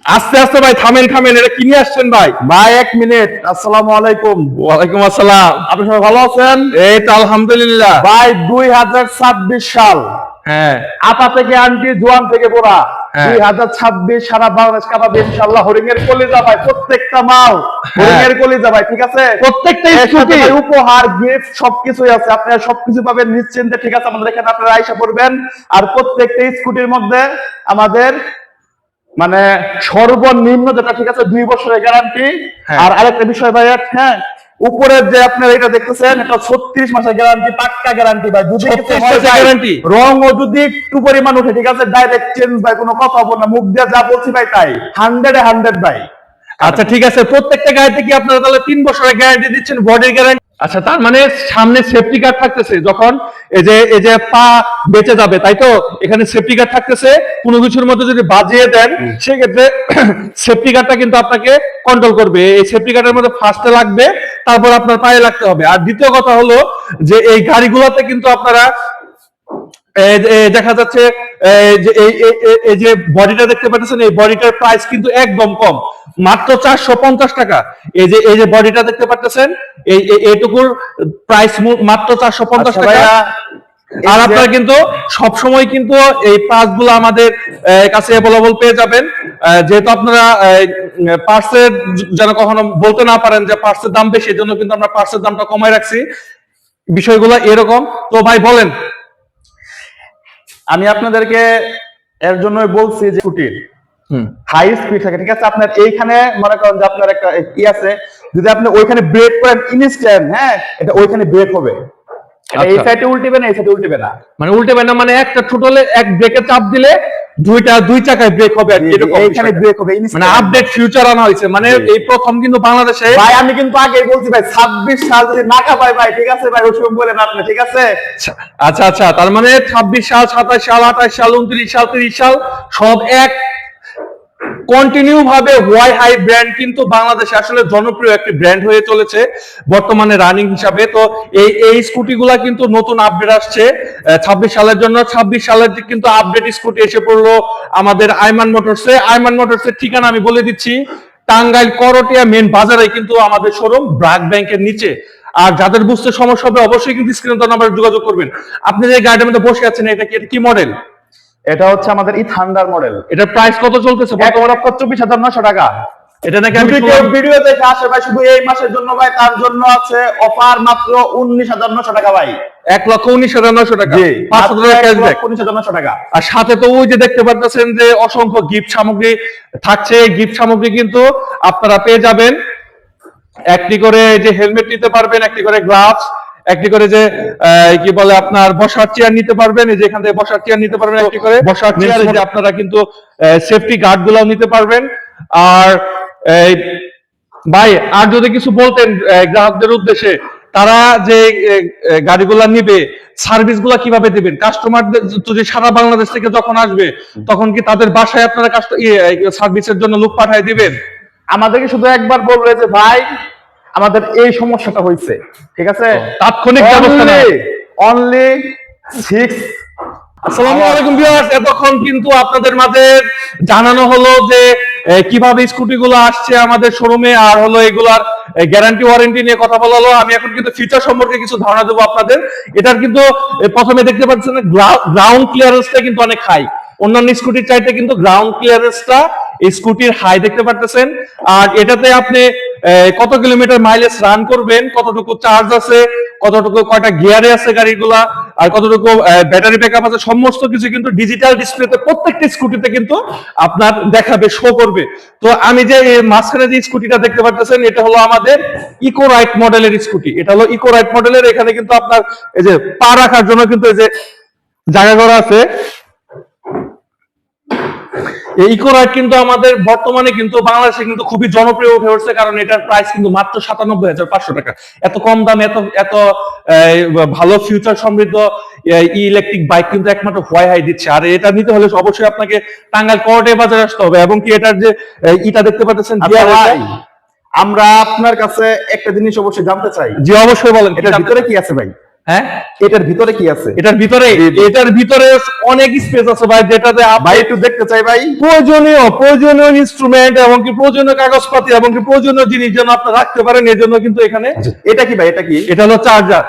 আস্তে আস্তে ভাই, থামেন থামেন, এটা কি নিয়ে আসছেন ভাই? ভাই 1 মিনিট। আসসালামু আলাইকুম। ওয়ালাইকুম আসসালাম। আপনি সবাই ভালো আছেন? এই তো আলহামদুলিল্লাহ ভাই 2026 সাল, হ্যাঁ আপা থেকে আন্টি, জোয়ান থেকে বুড়া, হ্যাঁ 2026 সারা বাংলাদেশ কাঁপাবে ইনশাআল্লাহ। হরিং এর কলিজা ভাই, প্রত্যেকটা মাল হরিং এর কলিজা ভাই, ঠিক আছে? প্রত্যেকটা এর সাথে স্কুটি ভাই উপহার, গিফট সবকিছুই আছে, আপনারা সবকিছু পাবেন নিশ্চিন্তে, ঠিক আছে? আমাদের এখানে আপনারা আইসা পড়বেন। আর প্রত্যেকটা স্কুটির মধ্যে আমাদের মানে সর্বনিম্ন যেটা, ঠিক আছে, 2 বছরের গ্যারান্টি। হ্যাঁ। আর আরেকটা বিষয় ভাই, হ্যাঁ, উপরের যে আপনারা এটা দেখতেছেন, এটা 36 মাসের গ্যারান্টি, পাক্কা গ্যারান্টি ভাই। যদি কিছু 36 হয় মাসের ভাই, গ্যারান্টি? রং ও যদি একটু পরিমাণ উঠে, ঠিক আছে, ডাইরেক্ট চেঞ্জ ভাই, কোনো কথা হবে না, মুখ দিয়ে যা বলছি ভাই তাই, 100 ভাই। আচ্ছা ঠিক আছে, প্রত্যেকটা গাড়িতে কি আপনারা তাহলে 3 বছরের গ্যারান্টি দিচ্ছেন, বডির গ্যারান্টি? আচ্ছা, তার মানে সামনে সেফটি গার্ড থাকতেছে, যখন এই যে পা বেঁচে যাবে, তাই তো? এখানে সেফটি গার্ড থাকতেছে, কোনো কিছুর মধ্যে যদি বাজিয়ে দেন সেক্ষেত্রে সেফটি গার্ডটা কিন্তু আপনাকে কন্ট্রোল করবে। এই সেফটি গার্ডের মধ্যে ফার্স্টে লাগবে, তারপর আপনার পায়ে লাগতে হবে। আর দ্বিতীয় কথা হলো যে এই গাড়িগুলোতে কিন্তু আপনারা দেখা যাচ্ছে এই যে বডিটা দেখতে পাচ্ছেন, এই বডিটার প্রাইস কিন্তু একদম কম, মাত্র 450 টাকা। এই যে বডিটা দেখতে পাচ্ছেন, এইটুকুর প্রাইস মাত্র 450 আচ্ছা টাকা। ভাইয়া, আর আপনারা কিন্তু সব সময় কিন্তু এই পার্টসগুলো আমাদের কাছে অ্যাভেলেবল পেয়ে যাবেন। যেহেতু আপনারা পার্টসের যেন কখনো বলতে না পারেন যে পার্টসের দাম বেশি, এজন্য কিন্তু আমরা পার্টসের দামটা কমায় রাখছি। বিষয়গুলো এরকম। তো ভাই বলেন। আমি আপনাদেরকে এর জন্যই বলছি যে স্কুটির হাই স্পিড থাকে, ঠিক আছে? আপনার এইখানে মনে করেন যে আপনার একটা কি আছে, যদি আপনি ওইখানে ব্রেক করেন ইনস্ট্যান্ট, হ্যাঁ, এটা ওইখানে ব্রেক হবে। এটা এই আচ্ছা। সাইডে উল্টিবে না, এই সাইডে উল্টিবে না। মানে উল্টে না, মানে একটা ছোট হলে এক ব্রেকে চাপ দিলে দুই চাকায় ব্রেক হবে আর কি, এরকম এইখানে বিষয়টা। ব্রেক হবে মানে ইনস্ট্যান্ট। আপডেট ফিউচার আনা হয়েছে, মানে এই প্রথম কিন্তু বাংলাদেশে। ভাই আমি কিন্তু আগেই বলছি ভাই, 26 সাল যদি না কাপাই ভাই, ঠিক আছে ভাই, ওসব বলেন আপনি, ঠিক আছে? আচ্ছা আচ্ছা, তার মানে 26 সাল, 27 সাল, 28 সাল, 29 সাল, 30 সাল সব এক কন্টিনিউ ভাবে ওয়াই হাই ব্র্যান্ড কিন্তু বাংলাদেশে আসলে জনপ্রিয় একটি ব্র্যান্ড হয়ে চলেছে বর্তমানে রানিং হিসাবে। তো এই স্কুটিগুলা কিন্তু নতুন আপডেট আসছে 26 সালের জন্য। 26 সালের কিন্তু আপডেট স্কুটি এসে পড়লো আমাদের আইমান মোটরসে। আইমান মোটরসের ঠিকানা আমি বলে দিচ্ছি, টাঙ্গাইল করটিয়া মেন বাজারে কিন্তু আমাদের শোরুম, ব্র্যাক ব্যাংকের নিচে। আর যাদের বুঝতে সমস্যা হবে অবশ্যই কিন্তু স্ক্রিনে দেওয়া নাম্বারে যোগাযোগ করবেন। আপনি যে গাড়িটার মধ্যে বসে আছেন, এটা কি মডেল? এটা হচ্ছে আমাদের ই থান্ডার মডেল। এটার প্রাইস কত চলতেছে? 1,24,900 টাকা। এটা নাকি আমি যদি কেউ ভিডিও দেখে আসে ভাই, শুধু এই মাসের জন্য ভাই, তার জন্য আছে অফার মাত্র 19,900 টাকা ভাই। 1,19,900 টাকা, জি, 500 টাকা ক্যাশব্যাক। 19,900 টাকা। আর সাথে তো ওই যে দেখতে পাচ্ছেন যে অসংখ্য গিফট সামগ্রী থাকছে। গিফট সামগ্রী কিন্তু আপনারা পেয়ে যাবেন। একটি করে যে হেলমেট নিতে পারবেন, একটি করে গ্লাভস, একটি করে যে কি বলে আপনার বসার চেয়ার নিতে পারবেন। এই যে এখান থেকে বসার চেয়ার নিতে পারবেন, একটি করে বসার চেয়ার। যে আপনারা কিন্তু সেফটি গার্ড গুলাও নিতে পারবেন। আর ভাই, আর যদি কিছু বলতেন গ্রাহকদের উদ্দেশ্যে, তারা যে গাড়িগুলা নিবে, সার্ভিস গুলা কিভাবে দিবেন? কাস্টমারদের যদি সারা বাংলাদেশ থেকে যখন আসবে, তখন কি তাদের বাসায় আপনারা সার্ভিসের জন্য লোক পাঠিয়ে দিবেন? আমাদেরকে শুধু একবার বলবে যে ভাই আমাদের এই সমস্যাটা হয়েছে, ঠিক আছে, তাৎক্ষণিক ব্যবস্থা নেয়। অনলি 6। আসসালামু আলাইকুম ভিউয়ার্স, এতক্ষণ কিন্তু আপনাদের মাঝে জানানো হলো যে কিভাবে স্কুটিগুলো আসছে আমাদের শোরুমে, আর হলো এগুলার গ্যারান্টি ওয়ারেন্টি নিয়ে কথা বলা হলো। আমি এখন কিন্তু ফিচার সম্পর্কে কিছু ধারণা দেবো আপনাদের। এটার কিন্তু প্রথমে দেখতে পাচ্ছেন গ্রাউন্ড ক্লিয়ারেন্সটা কিন্তু অনেক হাই, অন্যান্য স্কুটির চাইতে কিন্তু গ্রাউন্ড ক্লিয়ারেন্সটা এই স্কুটির হাই দেখতে পাচ্ছেন। আর এটাতে আপনি কত কিলোমিটার মাইলেজ রান করবেন, কতটুকু চার্জ আছে, কতটুকু কয়টা গিয়ারে আছে গাড়িগুলা, আর কতটুকু ব্যাটারি ব্যাকআপ আছে, সমস্ত কিছু কিন্তু ডিজিটাল ডিসপ্লেতে প্রত্যেকটা স্কুটিতে কিন্তু আপনার দেখাবে, শো করবে। তো আমি যে মাঝখানে যে স্কুটিটা দেখতে পাচ্ছেন, এটা হলো আমাদের ইকো রাইট মডেলের স্কুটি। এটা হলো ইকো রাইট মডেলের। এখানে কিন্তু আপনার এই যে পা রাখার জন্য কিন্তু এই যে জায়গা করা আছে। এই ইকো রাইড কিন্তু আমাদের বর্তমানে কিন্তু বাংলাদেশে কিন্তু খুবই জনপ্রিয় উঠে উঠছে, কারণ এটার প্রাইস কিন্তু মাত্র 97,500 টাকা। এত কম দামে এত ভালো ফিউচার সমৃদ্ধ ইলেকট্রিক বাইক কিন্তু একমাত্র হোয়াই হাই দিচ্ছে। আর এটা নিতে হলে অবশ্যই আপনাকে টাঙ্গাইল করটে বাজারে আসতে হবে। এবং কি এটার যে ইটা দেখতে পাচ্ছেন, আমরা আপনার কাছে একটা জিনিস অবশ্যই জানতে চাই। জি অবশ্যই বলেন, এটার ভিতরে কি আছে ভাই? হ্যাঁ, এটার ভিতরে কি আছে? এটার ভিতরে অনেক স্পেস আছে ভাই, যেটাতে ভাই একটু দেখতে চাই ভাই। প্রয়োজনীয় ইনস্ট্রুমেন্ট এবং কি প্রয়োজনীয় কাগজপাতি এবং কি প্রয়োজনীয় জিনিস যেন আপনি রাখতে পারেন, এর জন্য কিন্তু এখানে। এটা কি ভাই, এটা কি? এটা হলো চার্জার।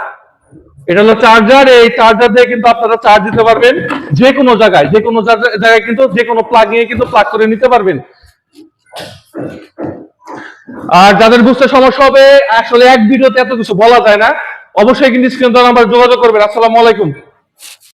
এই চার্জার দিয়ে কিন্তু আপনারা চার্জ দিতে পারবেন যে কোনো জায়গায় কিন্তু যে কোনো প্লাগে কিন্তু প্লাগ করে নিতে পারবেন। আর যাদের বুঝতে সমস্যা হবে, আসলে এক ভিডিওতে এত কিছু বলা যায় না, অবশ্যই কিন্তু স্ক্রিন নাম্বার যোগাযোগ করবেন। আসসালামু আলাইকুম।